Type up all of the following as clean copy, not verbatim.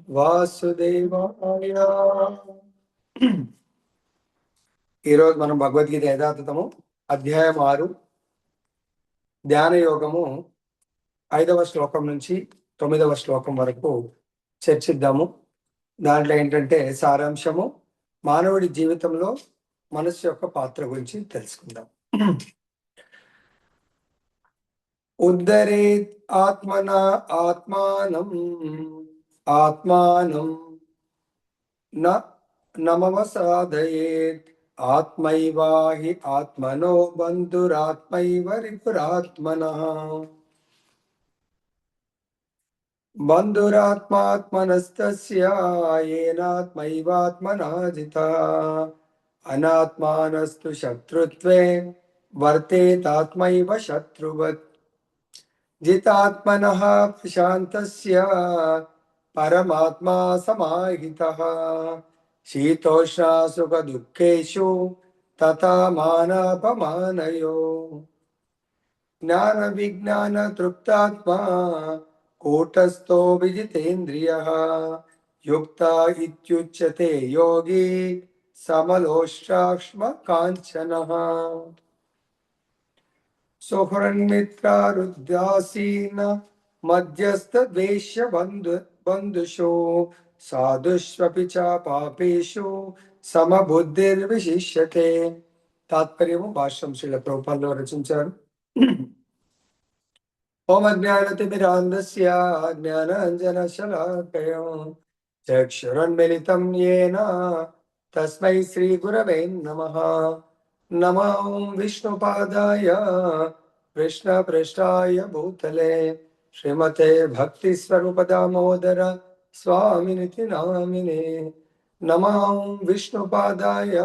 వాసుదేవాయ. ఈరోజు మనం భగవద్గీత యథాతథము అధ్యాయం 6 ధ్యాన యోగము 5వ శ్లోకం నుంచి 9వ శ్లోకం వరకు చర్చిద్దాము. దాంట్లో ఏంటంటే సారాంశము, మానవుడి జీవితంలో మనస్సు యొక్క పాత్ర గురించి తెలుసుకుందాం. ఉద్ధరేత్ ఆత్మనా ఆత్మానం ఆత్మానం నమవసాదయేత్ ఆత్మైవాహి ఆత్మనో బంధురాత్మైవ రిపురాత్మనః. బంధురాత్మాత్మనస్తస్య యేనాత్మైవాత్మనా జితః అనాత్మానస్తు శత్రుత్వే వర్తేతాత్మైవ శత్రువత్. జితాత్మనః ప్రశాంతస్య పరమాత్మా సమాహితః. శీతోష్ణ సుఖ దుఃఖేషు తథా మానాపమానయో. జ్ఞాన విజ్ఞాన తృప్తాత్మా కూటస్థో విజితేంద్రియః. యుక్త ఇత్యుచ్యతే యోగి సమలోష్టాక్ష్మ కాంచనః. సుహృన్మిత్రారుద్దాసీన మధ్యస్థ ద్వేష్య బంధుషు సాధుష్వపి చ పాపేషు సమబుద్ధిర్విశిష్యతే. తాత్పర్యము భాష్యం శ్రీల ప్రభుపాదులు రచించారు. ఓం అజ్ఞానతిమిరాంధస్య జ్ఞానాంజనశలాకయా చక్షురున్మిలితం యేన తస్మై శ్రీ గురవే నమః. నమో విష్ణుపాదాయ కృష్ణపృష్ఠాయ భూతలే శ్రీమతే భక్తి స్వరూప దామోదర స్వామినితి నామినే. నమో విష్ణుపాదాయ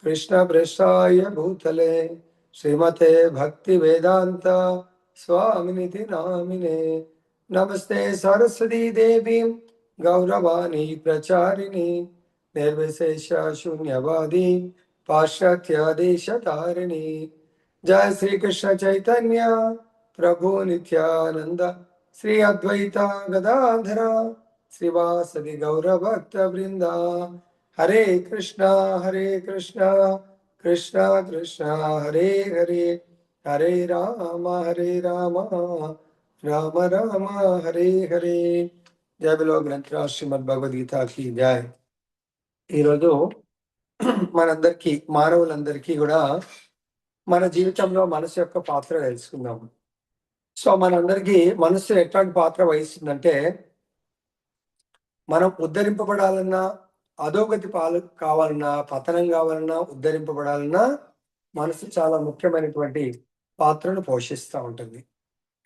కృష్ణపృష్ఠాయ భూతలే శ్రీమతే భక్తి వేదాంత స్వామినితి నామినే. నమస్తే సరస్వతీ దేవి గౌరవాణి ప్రచారిణి నిర్విశేష శూన్యవాది పాశ్చాత్య దేశతారిణి. జయ శ్రీకృష్ణ చైతన్య ప్రభు నిత్యానంద శ్రీ అద్వైత గదాధర శ్రీవాసది గౌరభక్త బృంద. హరే కృష్ణ కృష్ణ కృష్ణ హరే హరే, హరే రామ రామ రామ హరే హరే. జయ బిలో గ్రంథరాజ్ శ్రీమద్ భగవద్గీతకి జయ. ఈరోజు మనందరికీ, మానవులందరికీ కూడా మన జీవితంలో మనసు యొక్క పాత్ర తెలుసుకుందాము. సో మనందరికీ మనసు ఎట్లాంటి పాత్ర వహిస్తుందంటే, మనం ఉద్ధరింపబడాలన్నా, అధోగతి పాలు కావాలన్నా, పతనం కావాలన్నా, ఉద్ధరింపబడాలన్నా మనసు చాలా ముఖ్యమైనటువంటి పాత్రను పోషిస్తూ ఉంటుంది.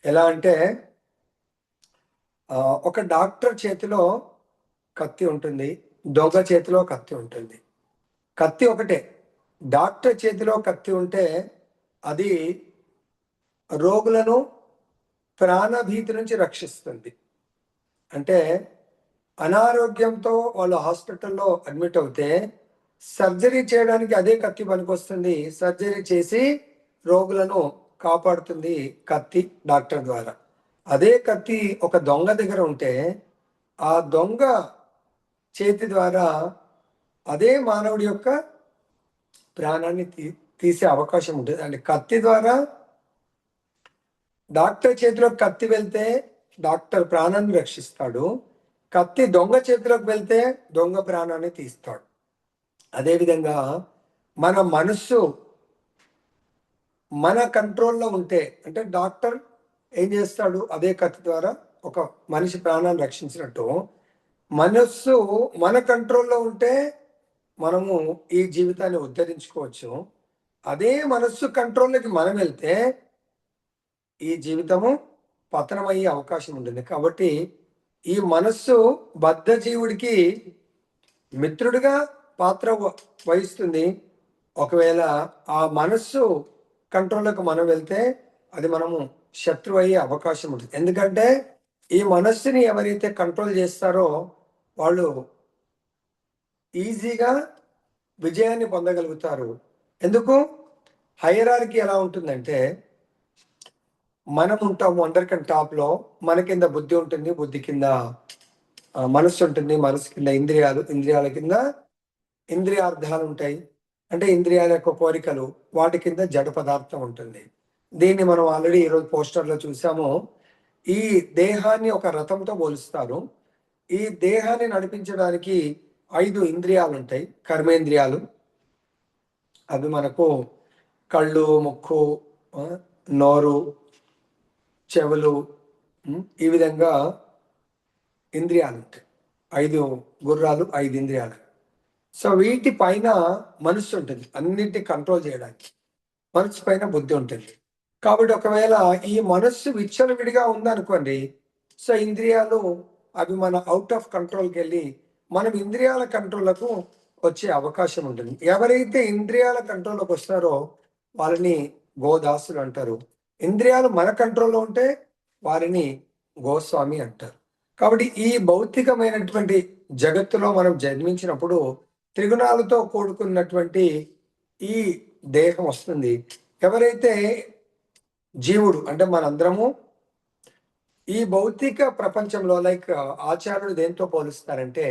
ఎలా అంటే, ఒక డాక్టర్ చేతిలో కత్తి ఉంటుంది, దొంగ చేతిలో కత్తి ఉంటుంది. కత్తి ఒకటే. డాక్టర్ చేతిలో కత్తి ఉంటే అది రోగులను ప్రాణభీతి నుంచి రక్షిస్తుంది. అంటే అనారోగ్యంతో వాళ్ళు హాస్పిటల్లో అడ్మిట్ అవుతే సర్జరీ చేయడానికి అదే కత్తి పనికొస్తుంది. సర్జరీ చేసి రోగులను కాపాడుతుంది కత్తి, డాక్టర్ ద్వారా. అదే కత్తి ఒక దొంగ దగ్గర ఉంటే ఆ దొంగ చేతి ద్వారా అదే మానవుడి యొక్క ప్రాణాన్ని తీసే అవకాశం ఉంటుంది. అంటే కత్తి ద్వారా డాక్టర్ చేతిలో కత్తి వెళ్తే డాక్టర్ ప్రాణాన్ని రక్షిస్తాడు. కత్తి దొంగ చేతిలోకి వెళ్తే దొంగ ప్రాణాన్ని తీస్తాడు. అదేవిధంగా మన మనస్సు మన కంట్రోల్లో ఉంటే, అంటే డాక్టర్ ఏం చేస్తాడు, అదే కత్తి ద్వారా ఒక మనిషి ప్రాణాన్ని రక్షించినట్టు మనస్సు మన కంట్రోల్లో ఉంటే మనము ఈ జీవితాన్ని ఉద్ధరించుకోవచ్చు. అదే మనస్సు కంట్రోల్లోకి మనం వెళ్తే ఈ జీవితము పతనమయ్యే అవకాశం ఉంటుంది. కాబట్టి ఈ మనస్సు బద్ధ జీవుడికి మిత్రుడిగా పాత్ర వహిస్తుంది. ఒకవేళ ఆ మనస్సు కంట్రోల్లోకి మనం వెళ్తే అది మనము శత్రువు అయ్యే అవకాశం ఉంటుంది. ఎందుకంటే ఈ మనస్సుని ఎవరైతే కంట్రోల్ చేస్తారో వాళ్ళు ఈజీగా విజయాన్ని పొందగలుగుతారు. ఎందుకు? హైరార్కీ ఎలా ఉంటుందంటే, మనం ఉంటాము అందరికంటే టాప్లో, మన కింద బుద్ధి ఉంటుంది, బుద్ధి కింద మనస్సు ఉంటుంది, మనసు కింద ఇంద్రియాలు, ఇంద్రియాల కింద ఇంద్రియార్థాలు ఉంటాయి. అంటే ఇంద్రియాల యొక్క కోరికలు, వాటి కింద జడ పదార్థం ఉంటుంది. దీన్ని మనం ఆల్రెడీ ఈరోజు పోస్టర్లో చూసాము. ఈ దేహాన్ని ఒక రథంతో పోలుస్తారు. ఈ దేహాన్ని నడిపించడానికి 5 ఇంద్రియాలు ఉంటాయి, కర్మేంద్రియాలు. అవి మనకు కళ్ళు, ముక్కు, నోరు, చెవులు, ఈ విధంగా ఇంద్రియాలు ఉంటాయి. 5 గుర్రాలు, 5 ఇంద్రియాలు. సో వీటి పైన మనస్సు ఉంటుంది, అన్నింటినీ కంట్రోల్ చేయడానికి. మనస్సు పైన బుద్ధి ఉంటుంది. కాబట్టి ఒకవేళ ఈ మనస్సు విచ్చలవిడిగా ఉందనుకోండి, సో ఇంద్రియాలు అవి మన అవుట్ ఆఫ్ కంట్రోల్కి వెళ్ళి మనం ఇంద్రియాల కంట్రోల్లకు వచ్చే అవకాశం ఉంటుంది. ఎవరైతే ఇంద్రియాల కంట్రోల్లోకి వస్తారో వాళ్ళని గోదాసులు అంటారు. ఇంద్రియాలు మన కంట్రోల్లో ఉంటే వారిని గోస్వామి అంటారు. కాబట్టి ఈ భౌతికమైనటువంటి జగత్తులో మనం జన్మించినప్పుడు త్రిగుణాలతో కూడుకున్నటువంటి ఈ దేహం వస్తుంది. ఎవరైతే జీవుడు అంటే మనందరము ఈ భౌతిక ప్రపంచంలో ఆచార్యుడు దేంతో పోలుస్తారంటే,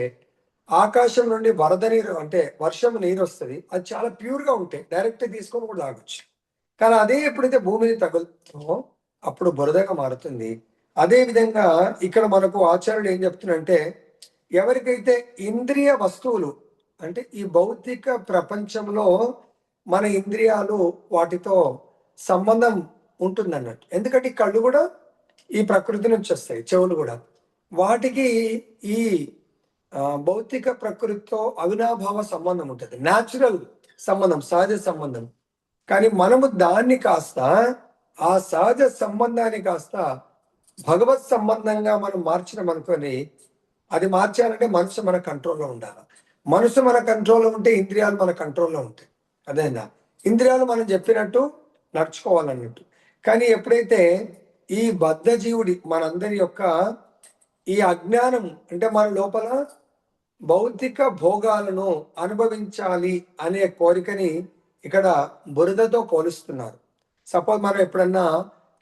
ఆకాశం నుండి వరద నీరు అంటే వర్షం నీరు వస్తుంది, అది చాలా ప్యూర్గా ఉంటాయి, డైరెక్ట్ తీసుకొని కూడా తాగొచ్చు. కానీ అదే ఎప్పుడైతే భూమిని తగులుతుందో అప్పుడు బురదగా మారుతుంది. అదే విధంగా ఇక్కడ మనకు ఆచార్యుడు ఏం చెప్తున్నాడంటే, ఎవరికైతే ఇంద్రియ వస్తువులు అంటే ఈ భౌతిక ప్రపంచంలో మన ఇంద్రియాలు వాటితో సంబంధం ఉంటుందన్నట్టు. ఎందుకంటే ఈ కళ్ళు కూడా ఈ ప్రకృతి నుంచి వస్తాయి, చెవులు కూడా. వాటికి ఈ భౌతిక ప్రకృతితో అవినాభావ సంబంధం ఉంటుంది, న్యాచురల్ సంబంధం, సహజ సంబంధం. కానీ మనము దాన్ని కాస్త ఆ సహజ సంబంధాన్ని కాస్త భగవత్ సంబంధంగా మనం మార్చినాం అనుకొని, అది మార్చాలంటే మనసు మన కంట్రోల్లో ఉండాలి. మనసు మన కంట్రోల్లో ఉంటే ఇంద్రియాలు మన కంట్రోల్లో ఉంటాయి. అదేనా, ఇంద్రియాలు మనం చెప్పినట్టు నడుచుకోవాలన్నట్టు. కానీ ఎప్పుడైతే ఈ బద్ధజీవుడి మనందరి యొక్క ఈ అజ్ఞానం అంటే మన లోపల భౌతిక భోగాలను అనుభవించాలి అనే కోరికని ఇక్కడ బురదతో పోలుస్తున్నారు. సపోజ్ మనం ఎప్పుడన్నా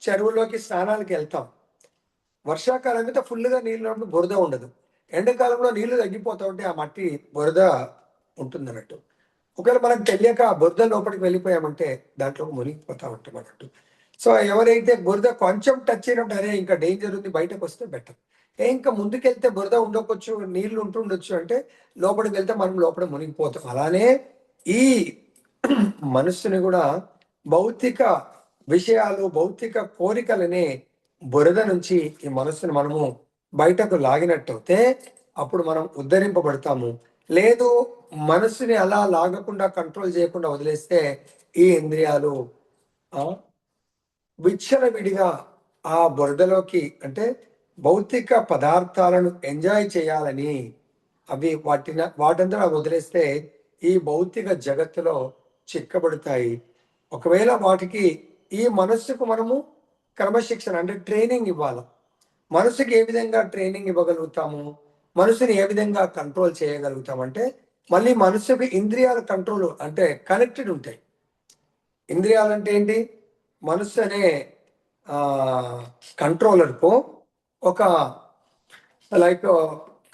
చెరువులోకి స్నానాలకు వెళ్తాం, వర్షాకాలం అయితే ఫుల్గా నీళ్ళు బురద ఉండదు, ఎండాకాలంలో నీళ్లు తగ్గిపోతా ఉంటే ఆ మట్టి బురద ఉంటుంది అన్నట్టు. ఒకవేళ మనకు తెలియక బురద లోపలికి వెళ్ళిపోయామంటే దాంట్లో మునిగిపోతా ఉంటాం అన్నట్టు. సో ఎవరైతే బురద కొంచెం టచ్ అయినట్టు అరే ఇంకా డేంజర్ ఉంది, బయటకు వస్తే బెటర్. ఇంకా ముందుకెళ్తే బురద ఉండకొచ్చు, నీళ్లు ఉంటుండొచ్చు అంటే లోపలికి వెళ్తే మనం లోపల మునిగిపోతాం. అలానే ఈ మనస్సుని కూడా భౌతిక విషయాలు, భౌతిక కోరికలనే బురద నుంచి ఈ మనస్సును మనము బయటకు లాగినట్టయితే అప్పుడు మనం ఉద్ధరింపబడతాము. లేదు మనస్సుని అలా లాగకుండా కంట్రోల్ చేయకుండా వదిలేస్తే ఈ ఇంద్రియాలు విచ్చలవిడిగా ఆ బురదలోకి అంటే భౌతిక పదార్థాలను ఎంజాయ్ చేయాలని అవి వాటంతా వదిలేస్తే ఈ భౌతిక జగత్తులో చిక్కబడతాయి. ఒకవేళ వాటికి ఈ మనస్సుకు మనము క్రమశిక్షణ అంటే ట్రైనింగ్ ఇవ్వాలి. మనసుకి ఏ విధంగా ట్రైనింగ్ ఇవ్వగలుగుతాము, మనసుని ఏ విధంగా కంట్రోల్ చేయగలుగుతామంటే మళ్ళీ మనసుకి ఇంద్రియాల కంట్రోల్ అంటే కనెక్టెడ్ ఉంటాయి. ఇంద్రియాలు అంటే ఏంటి, మనస్సు అనే కంట్రోలర్కు ఒక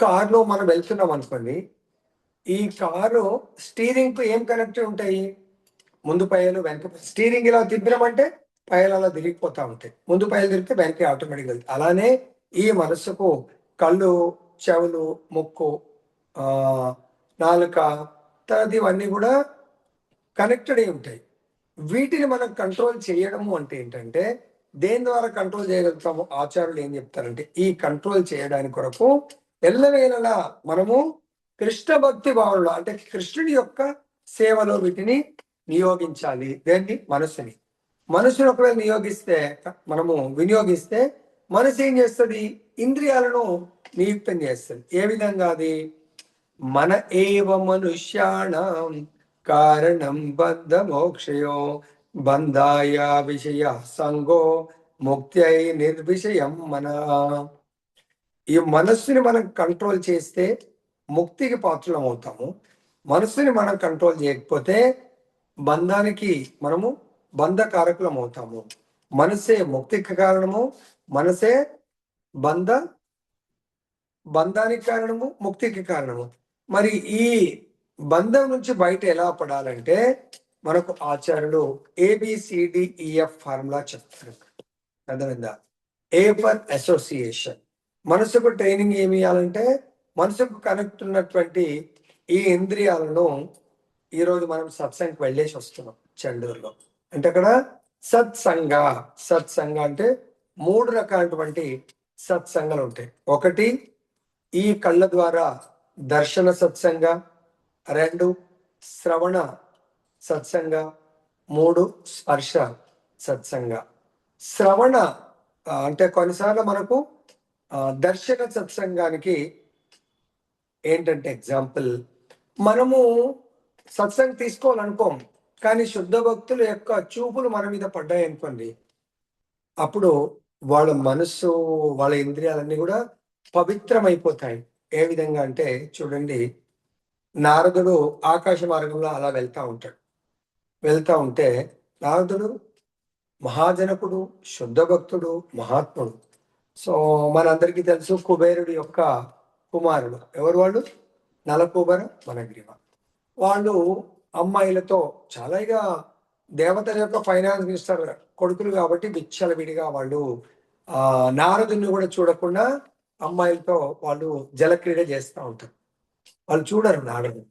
కార్లో మనం వెళ్తున్నాం అనుకోండి, ఈ కారు స్టీరింగ్కు ఏం కనెక్టెడ్ ఉంటాయి, ముందు పైలు వెనక. స్టీరింగ్ ఇలా తిప్పినామంటే పైలు అలా తిరిగిపోతా ఉంటాయి, ముందు పైలు తిరిగితే వెనక్కి ఆటోమేటిక్గా వెళ్తాయి. అలానే ఈ మనస్సుకు కళ్ళు, చెవులు, ముక్కు, నాలుక, తర్వాత ఇవన్నీ కూడా కనెక్టెడ్ అయి ఉంటాయి. వీటిని మనం కంట్రోల్ చేయడము అంటే ఏంటంటే దేని ద్వారా కంట్రోల్ చేయగలుగుతాము, ఆచార్యులు ఏం చెప్తారంటే ఈ కంట్రోల్ చేయడానికి కొరకు ఎల్లవేళలా మనము కృష్ణ భక్తి భావంలో అంటే కృష్ణుడి యొక్క సేవలో వీటిని నియోగించాలి. దేన్ని, మనసుని. మనసుని ఒకవేళ మనము వినియోగిస్తే మనసు ఏం చేస్తుంది, ఇంద్రియాలను నియుక్తం చేస్తుంది. ఏ విధంగా అది, మన ఏవ మనుష్యాణం కారణం బద్ధ మోక్షయో బంధాయ విషయ సంగో ముక్త్యై నిర్విషయం మన. ఈ మనస్సుని మనం కంట్రోల్ చేస్తే ముక్తికి పాత్రలం అవుతాము. మనస్సుని మనం కంట్రోల్ చేయకపోతే బంధానికి మనము బంధకారకులం అవుతాము. మనసే ముక్తికి కారణము, మనసే బంధ బంధానికి కారణము, ముక్తికి కారణము. మరి ఈ బంధం నుంచి బయట ఎలా పడాలంటే మనకు ఆచార్యులు ABCDEF ఫార్ములా చెప్తారు. అర్థమైందా? A for association. మనసుకు ట్రైనింగ్ ఏమి ఇవ్వాలంటే మనసుకు కనెక్ట్ ఉన్నటువంటి ఈ ఇంద్రియాలను ఈరోజు మనం సత్సంగకి వెళ్ళేసి వస్తున్నాం చెండూరులో. అంటే అక్కడ సత్సంగ అంటే 3 రకాలటువంటి సత్సంగాలు ఉంటాయి. ఒకటి ఈ కళ్ళ ద్వారా దర్శన సత్సంగ, 2 శ్రవణ సత్సంగ, 3 స్పర్శ సత్సంగ. శ్రవణ అంటే కొన్నిసార్లు మనకు దర్శన సత్సంగానికి ఏంటంటే ఎగ్జాంపుల్, మనము సత్సంగం తీసుకోవాలనుకోం, కానీ శుద్ధ భక్తుల యొక్క చూపులు మన మీద పడ్డాయి అనుకోండి, అప్పుడు వాళ్ళ మనస్సు, వాళ్ళ ఇంద్రియాలన్నీ కూడా పవిత్రమైపోతాయి. ఏ విధంగా అంటే చూడండి, నారదుడు ఆకాశ మార్గంలో అలా వెళ్తా ఉంటే నారదుడు మహాజనకుడు, శుద్ధ భక్తుడు, మహాత్ముడు. సో మనందరికీ తెలుసు కుబేరుడి యొక్క కుమారుడు. ఎవరు వాళ్ళు? నలకూబర, మనగ్రీవ. వాళ్ళు అమ్మాయిలతో చాలా ఇక దేవతల యొక్క ఫైనాన్స్ మినిస్టర్ కొడుకులు కాబట్టి విచ్చలవిడిగా వాళ్ళు నారదుని కూడా చూడకుండా అమ్మాయిలతో వాళ్ళు జలక్రీడ చేస్తూ ఉంటారు. వాళ్ళు చూడరు నారదుడు.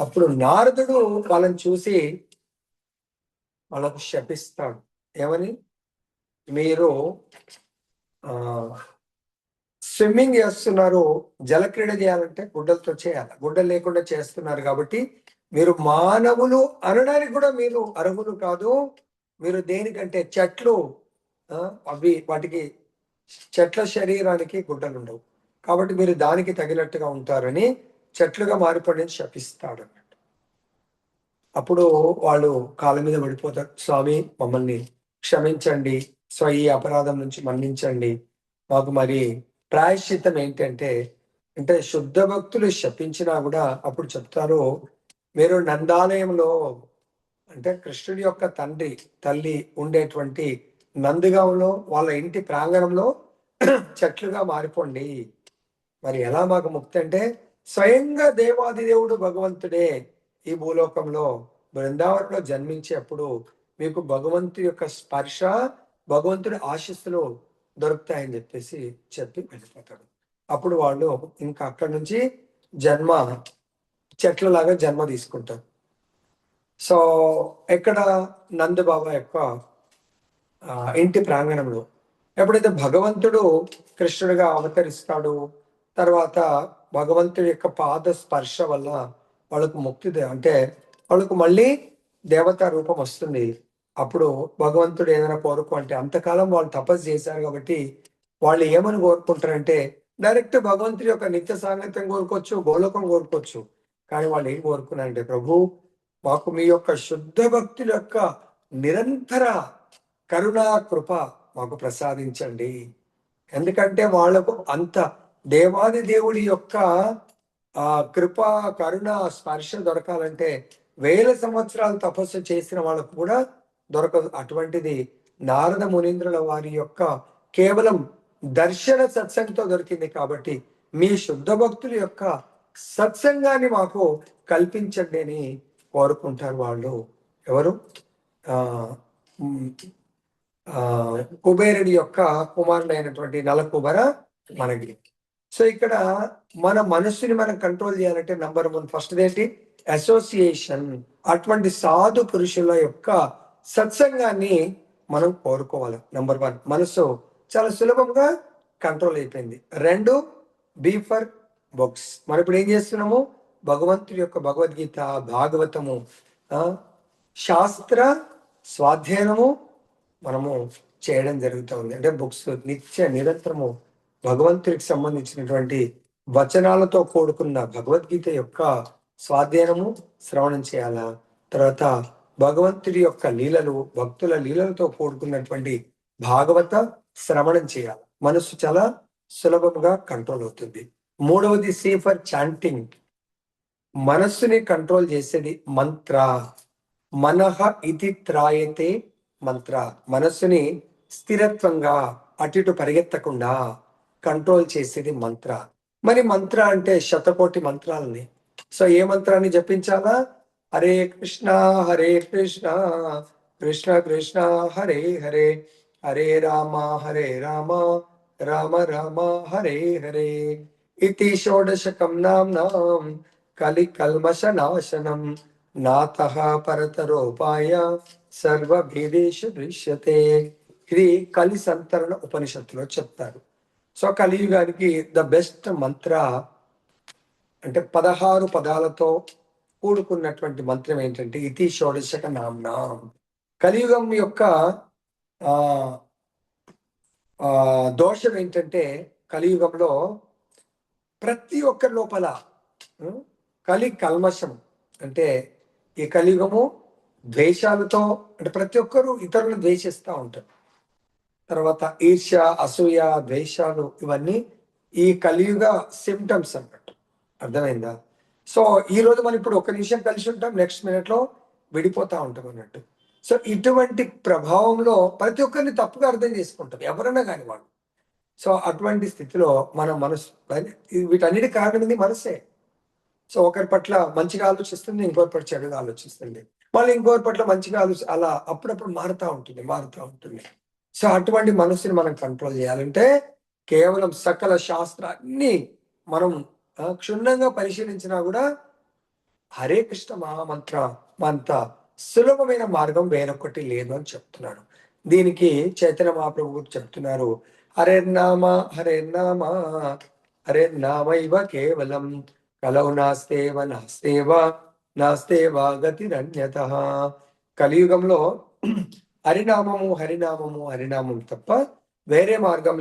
అప్పుడు నారదుడు వాళ్ళని చూసి వాళ్ళకు శపిస్తాడు. ఏమని? మీరు స్విమ్మింగ్ చేస్తున్నారు, జలక్రీడ చేయాలంటే గుడ్డలతో చేయాలి, గుడ్డలు లేకుండా చేస్తున్నారు కాబట్టి మీరు మానవులు అనడానికి కూడా మీరు అర్హులు కాదు. మీరు దేనికంటే చెట్లు, వాటికి చెట్ల శరీరానికి గుడ్డలు ఉండవు కాబట్టి మీరు దానికి తగినట్టుగా ఉంటారని చెట్లుగా మారిపడి శపిస్తాడు అన్నట్టు. అప్పుడు వాళ్ళు కాళ్ళ మీద పడిపోతారు, స్వామి మమ్మల్ని క్షమించండి, సో ఈ అపరాధం నుంచి మన్నించండి, మాకు మరి ప్రాయశ్చిత్తం ఏంటంటే, అంటే శుద్ధ భక్తులు శపించినా కూడా అప్పుడు చెప్తారు, మీరు నందాలయంలో అంటే కృష్ణుడి యొక్క తల్లి ఉండేటువంటి నందిగాంలో వాళ్ళ ఇంటి ప్రాంగణంలో చెట్లుగా మారిపోండి. మరి ఎలా మాకు ముక్తి అంటే, స్వయంగా దేవాది దేవుడు భగవంతుడే ఈ భూలోకంలో బృందావనంలో జన్మించేప్పుడు మీకు భగవంతుడి యొక్క స్పర్శ, భగవంతుడి ఆశీస్సులు దొరుకుతాయని చెప్పి వెళ్ళిపోతాడు. అప్పుడు వాళ్ళు ఇంకా అక్కడి నుంచి చెట్లలాగా జన్మ తీసుకుంటారు. సో ఎక్కడ? నందబాబా యొక్క ఇంటి ప్రాంగణంలో. ఎప్పుడైతే భగవంతుడు కృష్ణుడిగా అవతరిస్తాడు, తర్వాత భగవంతుడి యొక్క పాద స్పర్శ వల్ల వాళ్ళకు ముక్తి, అంటే వాళ్ళకు మళ్ళీ దేవతా రూపం వస్తుంది. అప్పుడు భగవంతుడు ఏదైనా కోరుకో అంటే, అంతకాలం వాళ్ళు తపస్సు చేశారు కాబట్టి వాళ్ళు ఏమని కోరుకుంటారంటే డైరెక్ట్ భగవంతుడి యొక్క నిత్య సాంగత్యం కోరుకోవచ్చు, గోలోకం కోరుకోవచ్చు. కానీ వాళ్ళు ఏం కోరుకున్నారంటే, ప్రభు మాకు మీ యొక్క శుద్ధ భక్తుల యొక్క నిరంతర కరుణా కృప మాకు ప్రసాదించండి. ఎందుకంటే వాళ్లకు అంత దేవాది దేవుడి యొక్క కృప, కరుణ, స్పర్శ దొరకాలంటే 1000 సంవత్సరాలు తపస్సు చేసిన వాళ్ళకు కూడా దొరకదు. అటువంటిది నారద మునీంద్రుల వారి యొక్క కేవలం దర్శన సత్సంగంతో దొరికింది. కాబట్టి మీ శుద్ధ భక్తుల యొక్క సత్సంగాన్ని మాకు కల్పించండి అని కోరుకుంటారు వాళ్ళు. ఎవరు? కుబేరుడి యొక్క కుమారుడైనటువంటి నలకుబర మనగిరి. సో ఇక్కడ మన మనస్సుని మనం కంట్రోల్ చేయాలంటే నంబర్ 1 ఫస్ట్ ఏంటి? అసోసియేషన్. అటువంటి సాధు పురుషుల యొక్క సత్సంగాన్ని మనం కోరుకోవాలి. నంబర్ 1 మనసు చాలా సులభంగా కంట్రోల్ అయిపోయింది. 2 బీ ఫర్ బుక్స్. మనం ఇప్పుడు ఏం చేస్తున్నాము? భగవంతుడి యొక్క భగవద్గీత, భాగవతము, శాస్త్ర స్వాధ్యాయనము మనము చేయడం జరుగుతుంది. అంటే బుక్స్ నిరంతరము భగవంతుడికి సంబంధించినటువంటి వచనాలతో కూడుకున్న భగవద్గీత యొక్క స్వాధ్యాయనము, శ్రవణం చేయాలా. తర్వాత భగవంతుడి యొక్క లీలలు, భక్తుల లీలలతో కూడుకున్నటువంటి భాగవత శ్రవణం చేయాలి. మనసు చాలా సులభంగా కంట్రోల్ అవుతుంది. 3వది సి ఫర్ చాంటింగ్. మనస్సుని కంట్రోల్ చేసేది మంత్ర. మనః ఇతి త్రాయతే మంత్ర. మనస్సుని స్థిరత్వంగా అటు ఇటు పరిగెత్తకుండా కంట్రోల్ చేసేది మంత్ర. మరి మంత్ర అంటే శతకోటి మంత్రాలని. సో ఏ మంత్రాన్ని జపించాలా? హరే కృష్ణ హరే కృష్ణ కృష్ణ కృష్ణ హరే హరే హరే రామ హరే రామ రామ రామ హరే హరే ఇతి షోడశకం నామ్నాం కలి కల్మష నాశనం నాతః పరతరోపాయ సర్వభేదేషు దృశ్యతే. ఇది కలి సంతరణ ఉపనిషత్తులో చెప్తారు. సో కలియుగానికి ద బెస్ట్ మంత్ర అంటే 16 పదాలతో కూడుకున్నటువంటి మంత్రం ఏంటంటే ఇతి షోడశక నామ్నా. కలియుగం యొక్క ఆ దోషం ఏంటంటే కలియుగంలో ప్రతి ఒక్కరి లోపల కలి కల్మషం అంటే ఈ కలియుగము ద్వేషాలతో అంటే ప్రతి ఒక్కరూ ఇతరులను ద్వేషిస్తూ ఉంటారు. తర్వాత ఈర్ష్య అసూయ ద్వేషాలు ఇవన్నీ ఈ కలియుగ సిమ్టమ్స్ అన్నట్టు. అర్థమైందా? సో ఈ రోజు మనం ఇప్పుడు ఒక నిమిషం కలిసి ఉంటాం, నెక్స్ట్ మినిట్ లో విడిపోతా ఉంటాం అన్నట్టు. సో ఇటువంటి ప్రభావంలో ప్రతి ఒక్కరిని తప్పుగా అర్థం చేసుకుంటాం ఎవరన్నా కాని వాళ్ళు. సో అటువంటి స్థితిలో మన మనసు వీటన్నిటి కారణం ఏంది? మనసే. సో ఒకరి పట్ల మంచిగా ఆలోచిస్తుంది, ఇంకొకరి పట్ల చెడుగా ఆలోచిస్తుంది, మళ్ళీ ఇంకొకరి పట్ల మంచిగా అలా అప్పుడప్పుడు మారుతూ ఉంటుంది. సో అటువంటి మనసుని మనం కంట్రోల్ చేయాలంటే కేవలం సకల శాస్త్రాన్ని మనం క్షుణ్ణంగా పరిశీలించినా కూడా హరే కృష్ణ మహామంత్ర అంత సులభమైన మార్గం వేరొకటి లేదు అని చెప్తున్నాడు. దీనికి చైతన్య మహాప్రభు చెప్తున్నారు, హరే నామ హరే నామ హరే నామైవ కేవలం కలౌ నాస్తేవ గతిరన్యతః. కలియుగంలో హరినామము తప్ప వేరే మార్గం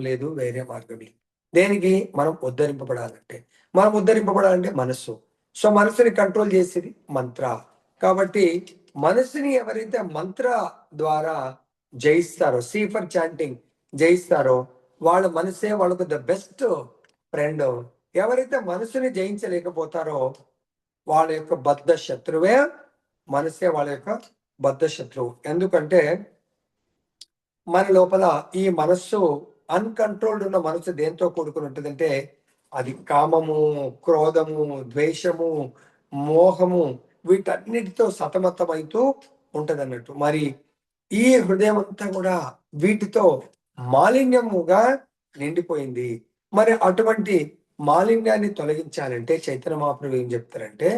లేదు. దేనికి? మనం ఉద్ధరింపబడాలంటే మనస్సు. సో మనసుని కంట్రోల్ చేసేది మంత్ర. కాబట్టి మనసుని ఎవరైతే మంత్ర ద్వారా జయిస్తారో, సీ ఫర్ చాంటింగ్ జయిస్తారో వాళ్ళ మనసే వాళ్ళకు ద బెస్ట్ ఫ్రెండ్. ఎవరైతే మనసుని జయించలేకపోతారో వాళ్ళ యొక్క బద్ధ శత్రువే మనసే వాళ్ళ యొక్క బద్ధ శత్రువు. ఎందుకంటే మన లోపల ఈ మనస్సు అన్కంట్రోల్డ్ ఉన్న మనసు దేంతో కూడుకుని ఉంటుందంటే అది కామము, క్రోధము, ద్వేషము, మోహము వీటన్నిటితో సతమతమైతూ ఉంటది అన్నట్టు. మరి ఈ హృదయం అంతా కూడా వీటితో మాలిన్యముగా నిండిపోయింది. మరి అటువంటి మాలిన్యాన్ని తొలగించాలంటే చైతన్య మహాప్రభు ఏం చెప్తారంటే,